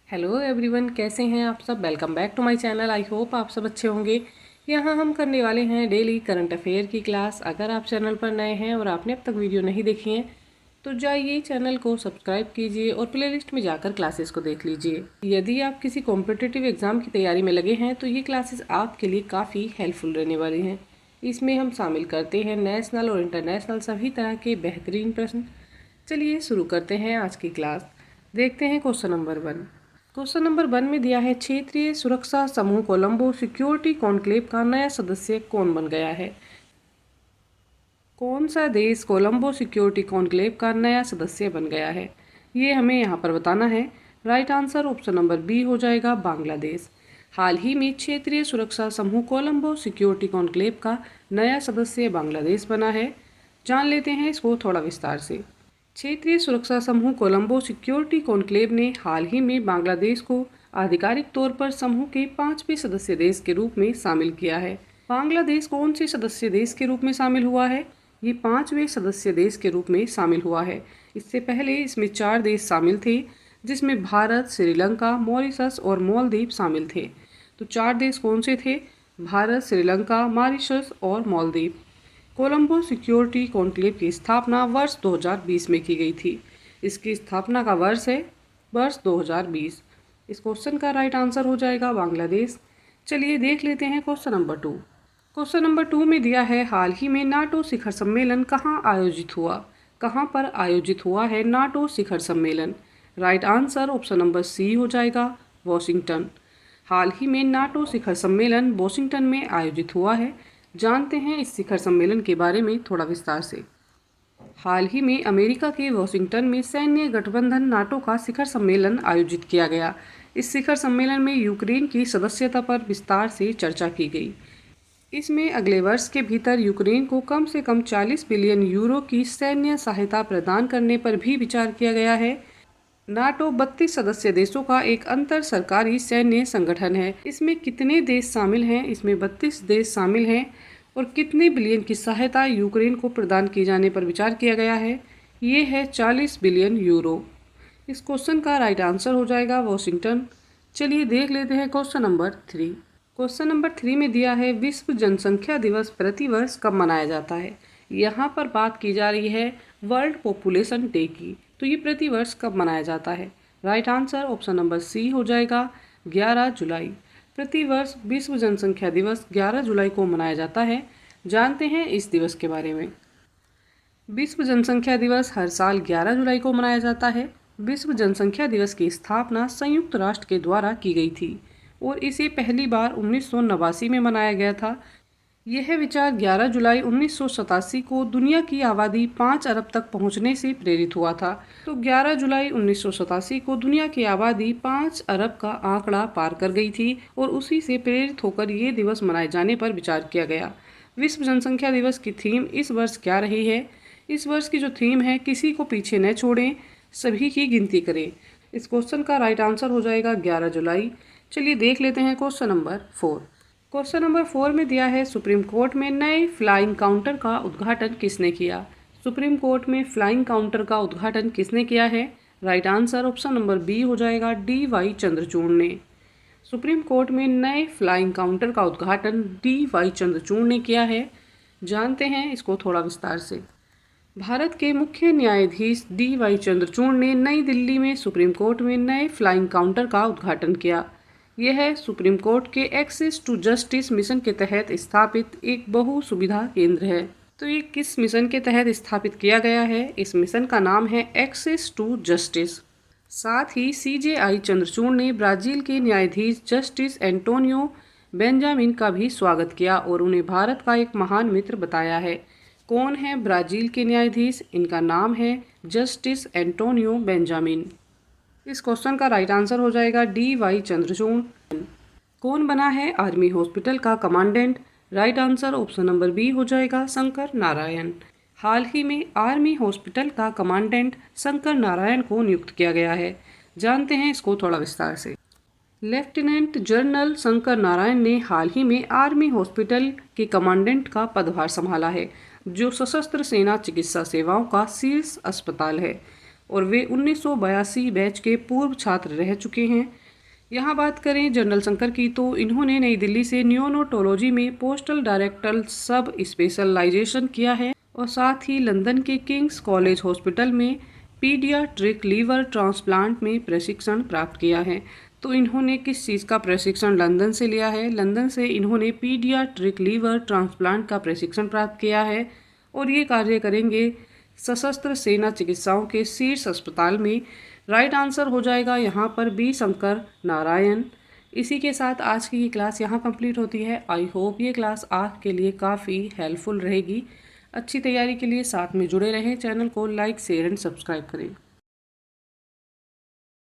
Hello everyone, कैसे हैं आप सब। Welcome back to my channel. I hope आप सब अच्छे होंगे। यहाँ हम करने वाले हैं डेली करंट अफेयर की क्लास। अगर आप चैनल पर नए हैं और आपने अब तक वीडियो नहीं देखी हैं तो जाइए चैनल को सब्सक्राइब कीजिए और प्लेलिस्ट में जाकर क्लासेस को देख लीजिए। यदि आप किसी कॉम्पिटिटिव एग्ज़ाम की तैयारी में लगे हैं तो ये क्लासेस आपके लिए काफ़ी हेल्पफुल रहने वाली हैं। इसमें हम शामिल करते हैं नेशनल और इंटरनेशनल सभी तरह के बेहतरीन प्रश्न। चलिए शुरू करते हैं आज की क्लास। देखते हैं क्वेश्चन नंबर 1। क्वेश्चन नंबर 1 में दिया है, क्षेत्रीय सुरक्षा समूह कोलंबो सिक्योरिटी कॉन्क्लेव का नया सदस्य कौन बन गया है। कौन सा देश कोलंबो सिक्योरिटी कॉन्क्लेव का नया सदस्य बन गया है, ये हमें यहाँ पर बताना है। Right answer option number B हो जाएगा, बांग्लादेश। हाल ही में क्षेत्रीय सुरक्षा समूह कोलंबो सिक्योरिटी कॉन्क्लेव का नया सदस्य बांग्लादेश बना है। जान लेते हैं इसको थोड़ा विस्तार से। क्षेत्रीय सुरक्षा समूह कोलंबो सिक्योरिटी कॉन्क्लेव ने हाल ही में बांग्लादेश को आधिकारिक तौर पर समूह के 5वें सदस्य देश के रूप में शामिल किया है। बांग्लादेश कौन से सदस्य देश के रूप में शामिल हुआ है? ये 5वें सदस्य देश के रूप में शामिल हुआ है। इससे पहले इसमें 4 देश शामिल थे, जिसमें भारत, श्रीलंका, मॉरिशस और मालदीव शामिल थे। तो 4 देश कौन से थे? भारत, श्रीलंका, मॉरिशस और मालदीव। कोलंबो सिक्योरिटी कॉन्क्लेव की स्थापना वर्ष 2020 में की गई थी। इसकी स्थापना का वर्ष है वर्ष 2020। इस क्वेश्चन का राइट आंसर हो जाएगा बांग्लादेश। चलिए देख लेते हैं क्वेश्चन नंबर 2। क्वेश्चन नंबर 2 में दिया है, हाल ही में नाटो शिखर सम्मेलन कहाँ आयोजित हुआ। कहाँ पर आयोजित हुआ है नाटो शिखर सम्मेलन? Right answer option number C हो जाएगा, वॉशिंगटन। हाल ही में नाटो शिखर सम्मेलन वॉशिंगटन में आयोजित हुआ है। जानते हैं इस शिखर सम्मेलन के बारे में थोड़ा विस्तार से। हाल ही में अमेरिका के वॉशिंगटन में सैन्य गठबंधन नाटो का शिखर सम्मेलन आयोजित किया गया। इस शिखर सम्मेलन में यूक्रेन की सदस्यता पर विस्तार से चर्चा की गई। इसमें अगले वर्ष के भीतर यूक्रेन को कम से कम 40 बिलियन यूरो की सैन्य सहायता प्रदान करने पर भी विचार किया गया है। नाटो 32 सदस्य देशों का एक अंतर सरकारी सैन्य संगठन है। इसमें कितने देश शामिल हैं? इसमें 32 देश शामिल हैं। और कितने बिलियन की सहायता यूक्रेन को प्रदान किए जाने पर विचार किया गया है? ये है 40 बिलियन यूरो। इस क्वेश्चन का राइट आंसर हो जाएगा वॉशिंगटन। चलिए देख लेते हैं क्वेश्चन नंबर 3। क्वेश्चन नंबर 3 में दिया है, विश्व जनसंख्या दिवस प्रतिवर्ष कब मनाया जाता है। यहाँ पर बात की जा रही है वर्ल्ड पॉपुलेशन डे की। तो ये प्रतिवर्ष कब मनाया जाता है? Right answer option number C हो जाएगा, 11 जुलाई। प्रतिवर्ष विश्व जनसंख्या दिवस 11 जुलाई को मनाया जाता है। जानते हैं इस दिवस के बारे में। विश्व जनसंख्या दिवस हर साल 11 जुलाई को मनाया जाता है। विश्व जनसंख्या दिवस की स्थापना संयुक्त राष्ट्र के द्वारा की गई थी और इसे पहली बार 1989 में मनाया गया था। यह विचार 11 जुलाई 1987 को दुनिया की आबादी 5 अरब तक पहुंचने से प्रेरित हुआ था। तो 11 जुलाई 1987 को दुनिया की आबादी 5 अरब का आंकड़ा पार कर गई थी और उसी से प्रेरित होकर ये दिवस मनाए जाने पर विचार किया गया। विश्व जनसंख्या दिवस की थीम इस वर्ष क्या रही है? इस वर्ष की जो थीम है, किसी को पीछे न छोड़ें, सभी की गिनती करें। इस क्वेश्चन का राइट आंसर हो जाएगा 11 जुलाई। चलिए देख लेते हैं क्वेश्चन नंबर 4। क्वेश्चन नंबर 4 में दिया है, सुप्रीम कोर्ट में नए फ्लाइंग काउंटर का उद्घाटन किसने किया। सुप्रीम कोर्ट में फ्लाइंग काउंटर का उद्घाटन किसने किया है? Right answer option number B हो जाएगा, DY चंद्रचूड़ ने। सुप्रीम कोर्ट में नए फ्लाइंग काउंटर का उद्घाटन DY चंद्रचूड़ ने किया है। जानते हैं इसको थोड़ा विस्तार से। भारत के मुख्य न्यायाधीश DY चंद्रचूड़ ने नई दिल्ली में सुप्रीम कोर्ट में नए फ्लाइंग काउंटर का उद्घाटन किया। यह सुप्रीम कोर्ट के एक्सेस टू जस्टिस मिशन के तहत स्थापित एक बहु सुविधा केंद्र है। तो ये किस मिशन के तहत स्थापित किया गया है? इस मिशन का नाम है एक्सेस टू जस्टिस। साथ ही CJI चंद्रचूड़ ने ब्राज़ील के न्यायाधीश जस्टिस एंटोनियो बेंजामिन का भी स्वागत किया और उन्हें भारत का एक महान मित्र बताया है। कौन है ब्राज़ील के न्यायाधीश? इनका नाम है जस्टिस एंटोनियो बेंजामिन। इस क्वेश्चन का राइट आंसर हो जाएगा DY चंद्रचूड़। कौन बना है आर्मी हॉस्पिटल का commandant? Right answer option number B हो जाएगा, शंकर नारायण। हाल ही में आर्मी हॉस्पिटल का कमांडेंट शंकर नारायण को नियुक्त किया गया है। जानते हैं इसको थोड़ा विस्तार से। लेफ्टिनेंट जनरल शंकर नारायण ने हाल ही में आर्मी हॉस्पिटल के कमांडेंट का पदभार संभाला है, जो सशस्त्र सेना चिकित्सा सेवाओं का शीर्ष अस्पताल है। और वे 1982 बैच के पूर्व छात्र रह चुके हैं। यहाँ बात करें जनरल शंकर की तो इन्होंने नई दिल्ली से नियोनोटोलॉजी में पोस्टल डायरेक्टर सब स्पेशलाइजेशन किया है और साथ ही लंदन के किंग्स कॉलेज हॉस्पिटल में पीडियाट्रिक लीवर ट्रांसप्लांट में प्रशिक्षण प्राप्त किया है। तो इन्होंने किस चीज़ का प्रशिक्षण लंदन से लिया है? लंदन से इन्होंने पीडियाट्रिक लीवर ट्रांसप्लांट का प्रशिक्षण प्राप्त किया है और ये कार्य करेंगे सशस्त्र सेना चिकित्साओं के शीर्ष अस्पताल में। राइट आंसर हो जाएगा यहाँ पर बी शंकर नारायण। इसी के साथ आज की ये क्लास यहाँ कंप्लीट होती है। आई होप ये क्लास आपके लिए काफ़ी हेल्पफुल रहेगी। अच्छी तैयारी के लिए साथ में जुड़े रहें। चैनल को लाइक शेयर एंड सब्सक्राइब करें।